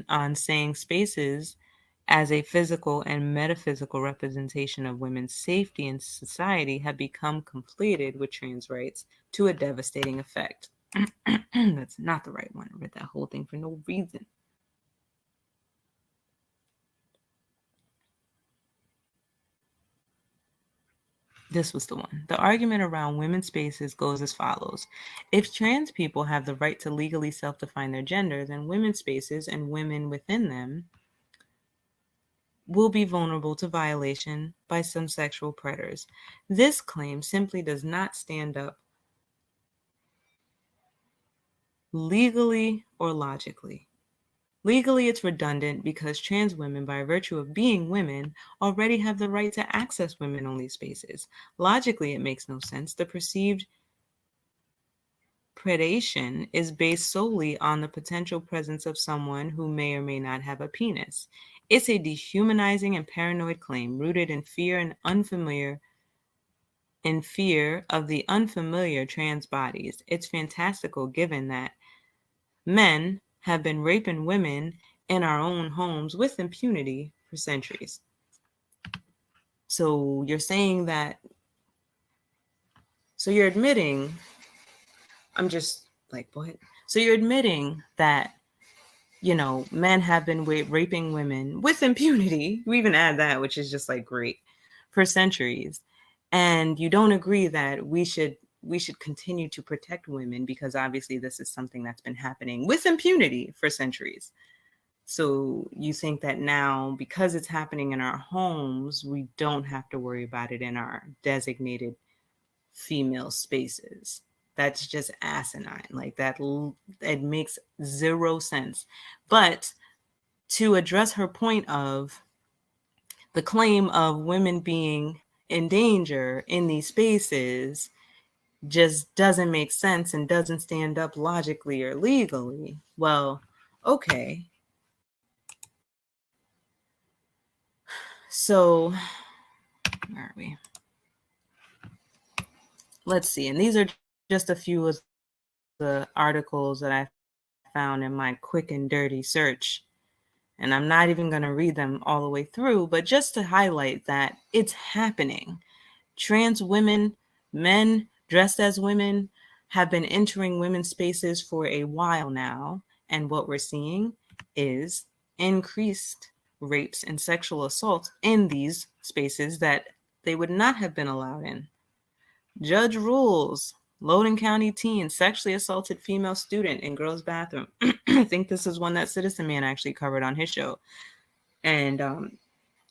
on saying spaces as a physical and metaphysical representation of women's safety in society have become conflated with trans rights to a devastating effect. That's not the right one. I read that whole thing for no reason. This was the one. The argument around women's spaces goes as follows. If trans people have the right to legally self-define their gender, then women's spaces and women within them will be vulnerable to violation by some sexual predators. This claim simply does not stand up legally or logically. Legally, it's redundant because trans women, by virtue of being women, already have the right to access women-only spaces. Logically, it makes no sense. The perceived predation is based solely on the potential presence of someone who may or may not have a penis. It's a dehumanizing and paranoid claim rooted in fear of the unfamiliar trans bodies. It's fantastical given that men have been raping women in our own homes with impunity for centuries. So you're saying that, so you're admitting, I'm just like, what? So you're admitting that, men have been raping women with impunity. We even add that, which is just like great, for centuries. And you don't agree that we should continue to protect women because obviously this is something that's been happening with impunity for centuries. So you think that now, because it's happening in our homes, we don't have to worry about it in our designated female spaces. That's just asinine. Like that, it makes zero sense. But to address her point of the claim of women being in danger in these spaces just doesn't make sense and doesn't stand up logically or legally. Well, okay. So, where are we? Let's see. And these are just a few of the articles that I found in my quick and dirty search. And I'm not even going to read them all the way through, but just to highlight that it's happening. Trans women, men dressed as women, have been entering women's spaces for a while now. And what we're seeing is increased rapes and sexual assaults in these spaces that they would not have been allowed in. Judge rules. Loudon County teen sexually assaulted female student in girl's bathroom. I think this is one that Citizen Man actually covered on his show. And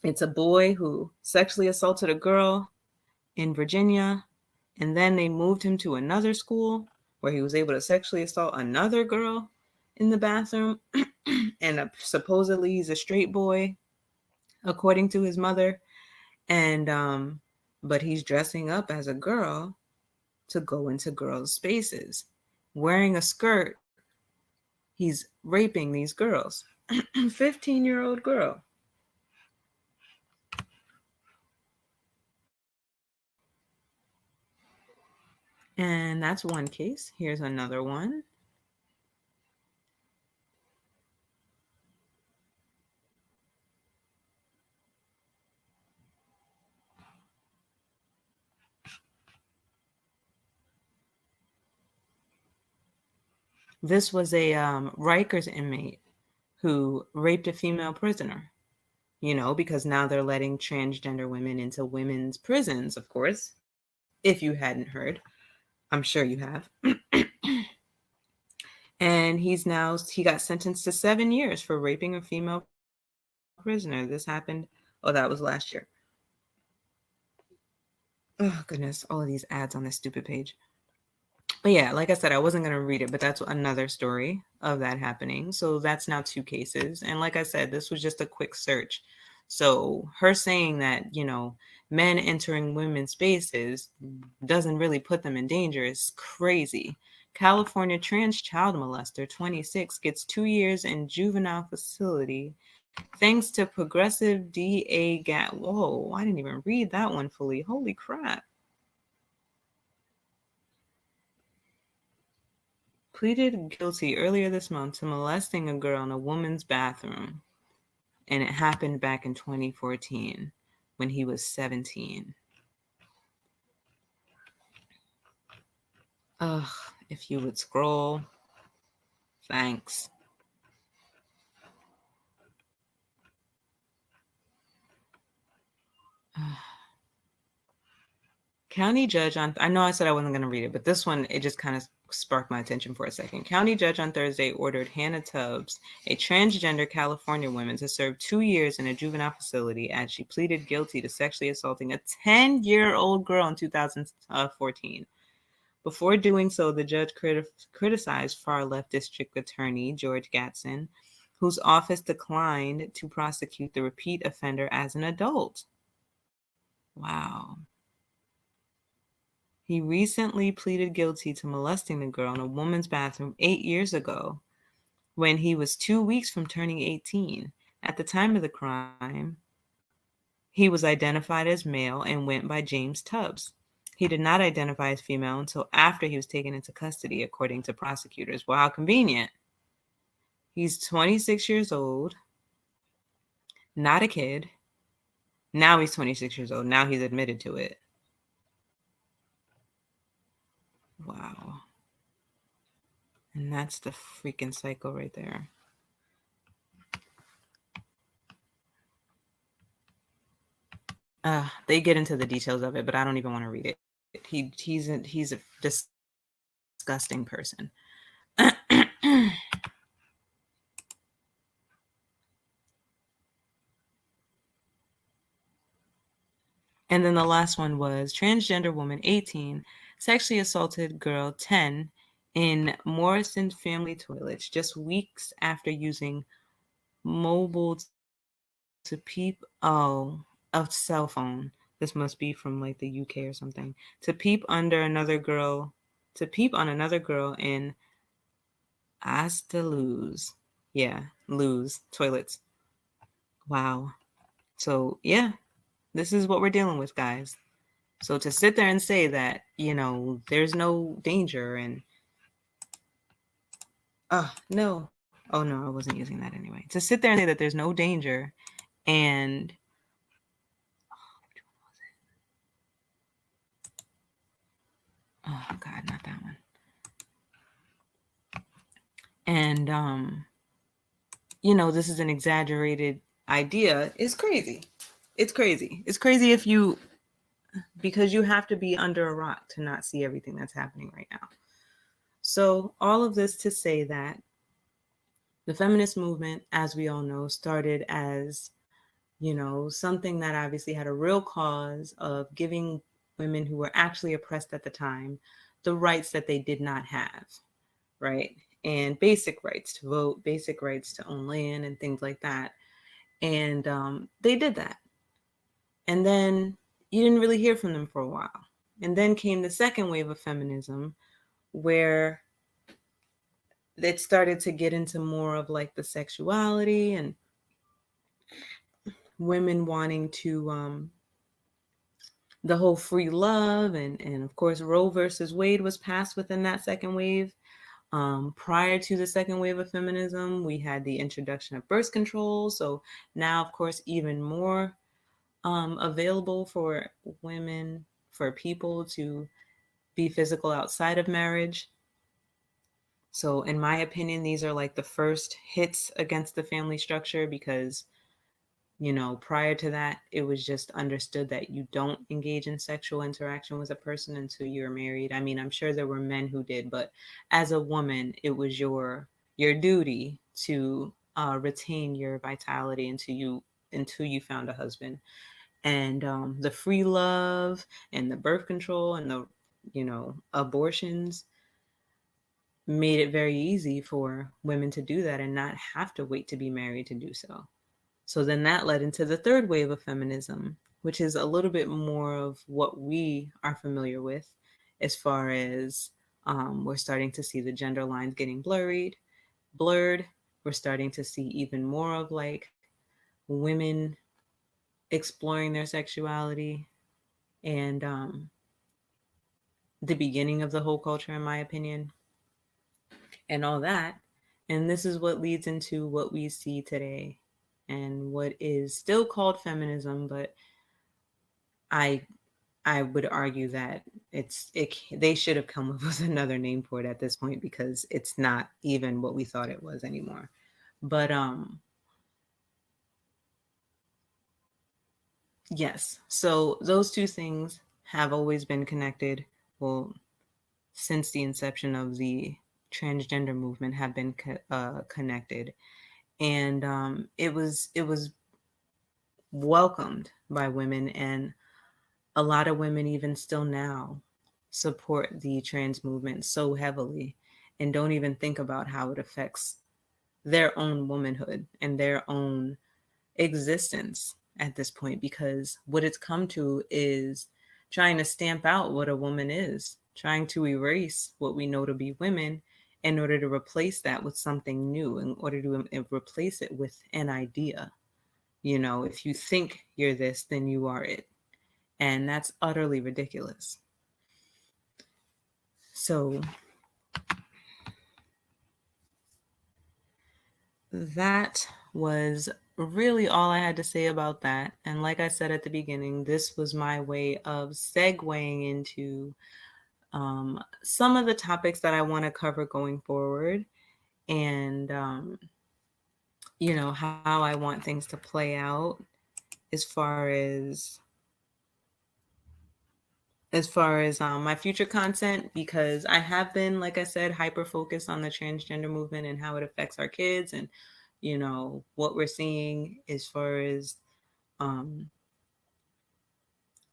it's a boy who sexually assaulted a girl in Virginia. And then they moved him to another school where he was able to sexually assault another girl in the bathroom. And supposedly he's a straight boy, according to his mother. And but he's dressing up as a girl to go into girls' spaces. Wearing a skirt, he's raping these girls. 15-year-old girl. And that's one case. Here's another one. This was a Rikers inmate who raped a female prisoner, because now they're letting transgender women into women's prisons, of course. If you hadn't heard, I'm sure you have. And he got sentenced to 7 years for raping a female prisoner. This happened, that was last year. Oh, goodness, all of these ads on this stupid page. But yeah, like I said, I wasn't going to read it, but that's another story of that happening. So that's now 2 cases. And like I said, this was just a quick search. So her saying that, men entering women's spaces doesn't really put them in danger is crazy. California trans child molester, 26, gets 2 years in juvenile facility thanks to progressive DA Whoa, I didn't even read that one fully. Holy crap. Pleaded guilty earlier this month to molesting a girl in a woman's bathroom. And it happened back in 2014 when he was 17. Ugh, if you would scroll. Thanks. County judge I know I said I wasn't going to read it, but this one, it just kind of sparked my attention for a second. County judge on Thursday ordered Hannah Tubbs, a transgender California woman, to serve 2 years in a juvenile facility as she pleaded guilty to sexually assaulting a 10-year-old girl in 2014. Before doing so, the judge criticized far-left district attorney George Gatson whose office declined to prosecute the repeat offender as an adult. Wow. He recently pleaded guilty to molesting the girl in a woman's bathroom 8 years ago when he was 2 weeks from turning 18. At the time of the crime, he was identified as male and went by James Tubbs. He did not identify as female until after he was taken into custody, according to prosecutors. Well, how convenient. He's 26 years old, not a kid. Now he's 26 years old. Now he's admitted to it. Wow. And that's the freaking cycle right there. They get into the details of it, but I don't even want to read it. He's a disgusting person. And then the last one was transgender woman 18 sexually assaulted girl 10 in Morrison family toilets just weeks after using mobile to peep a cell phone. This must be from like the UK or something. To peep on another girl in Astaluz. Yeah, lose toilets. Wow. So yeah, this is what we're dealing with, guys. So to sit there and say that, there's no danger and no. Oh no, I wasn't using that anyway. To sit there and say that there's no danger and oh god, not that one. And this is an exaggerated idea is crazy. It's crazy. It's crazy because you have to be under a rock to not see everything that's happening right now. So all of this to say that the feminist movement, as we all know, started as, something that obviously had a real cause of giving women who were actually oppressed at the time the rights that they did not have, right? And basic rights to vote, basic rights to own land and things like that. And they did that. And then you didn't really hear from them for a while. And then came the second wave of feminism, where it started to get into more of like the sexuality and women wanting to the whole free love and of course Roe versus Wade was passed within that second wave. Prior to the second wave of feminism, we had the introduction of birth control. So now, of course, even more available for women, for people to be physical outside of marriage. So in my opinion, these are like the first hits against the family structure because, prior to that, it was just understood that you don't engage in sexual interaction with a person until you're married. I mean, I'm sure there were men who did, but as a woman, it was your duty to retain your vitality until you found a husband. And the free love and the birth control and the abortions made it very easy for women to do that and not have to wait to be married to do so. So then that led into the third wave of feminism, which is a little bit more of what we are familiar with, as far as we're starting to see the gender lines getting blurred. We're starting to see even more of like women exploring their sexuality and the beginning of the whole culture, in my opinion, and all that. And this is what leads into what we see today and what is still called feminism, but I would argue that they should have come up with another name for it at this point because it's not even what we thought it was anymore. But yes, so those two things have always been connected. Well, since the inception of the transgender movement have been connected, and it was welcomed by women, and a lot of women even still now support the trans movement so heavily and don't even think about how it affects their own womanhood and their own existence at this point, because what it's come to is trying to stamp out what a woman is, trying to erase what we know to be women in order to replace that with something new, in order to replace it with an idea. You know, if you think you're this, then you are it. And that's utterly ridiculous. So that was really all I had to say about that. And like I said at the beginning, this was my way of segueing into some of the topics that I want to cover going forward, and you know, how I want things to play out as far as my future content, because I have been, like I said, hyper focused on the transgender movement and how it affects our kids, and you know what we're seeing as far as um,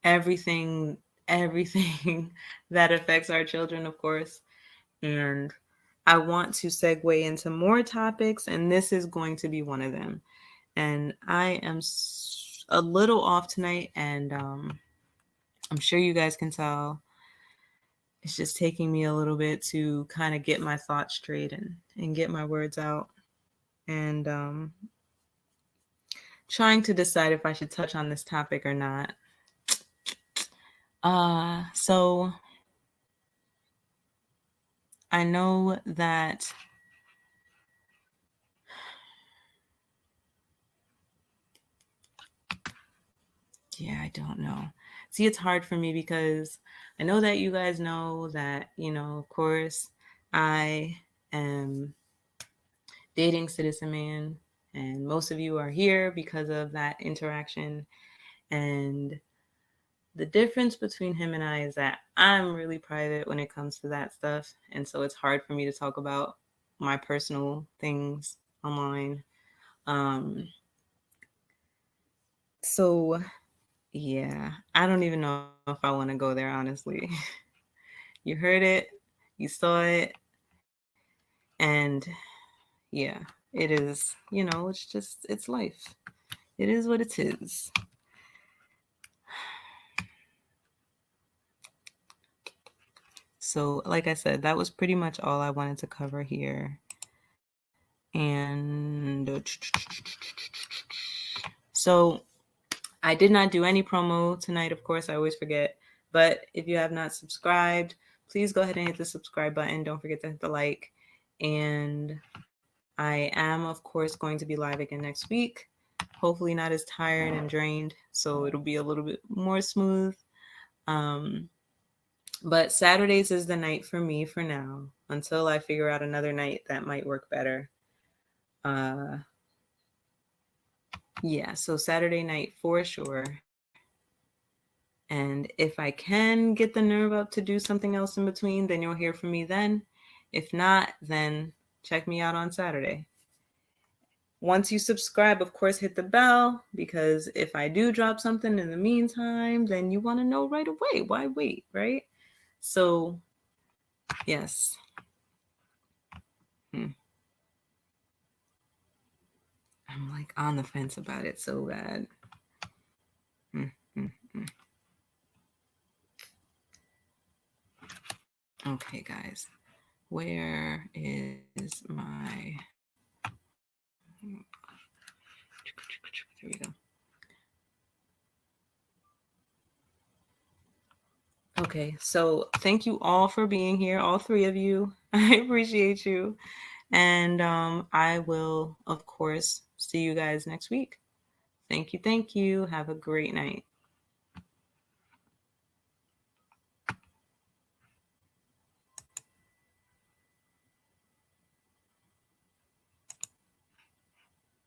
everything everything that affects our children, of course. And I want to segue into more topics, and this is going to be one of them. And I am a little off tonight, and I'm sure you guys can tell. It's just taking me a little bit to kind of get my thoughts straight and get my words out, and trying to decide if I should touch on this topic or not. So I know that I don't know. See, it's hard for me because I know that you guys know that, you know, of course, I am dating Citizen Man, and most of you are here because of that interaction. And the difference between him and I is that I'm really private when it comes to that stuff. And so it's hard for me to talk about my personal things online. So, yeah, I don't even know if I want to go there, honestly. You heard it, you saw it, and yeah, it is, you know, it's just, it's life. It is what it is. So, like I said, that was pretty much all I wanted to cover here. And so I did not do any promo tonight, of course, I always forget. But if you have not subscribed, please go ahead and hit the subscribe button. Don't forget to hit the like. And I am, of course, going to be live again next week. Hopefully not as tired and drained, so it'll be a little bit more smooth. But Saturdays is the night for me for now, until I figure out another night that might work better. Yeah, so Saturday night for sure. And if I can get the nerve up to do something else in between, then you'll hear from me then. If not, then check me out on Saturday. Once you subscribe, of course, hit the bell, because if I do drop something in the meantime, then you want to know right away. Why wait, right? So, yes. I'm like on the fence about it so bad. Okay, guys. Where is my... There we go. Okay, so thank you all for being here, all three of you. I appreciate you. And I will, of course, see you guys next week. Thank you. Thank you. Have a great night.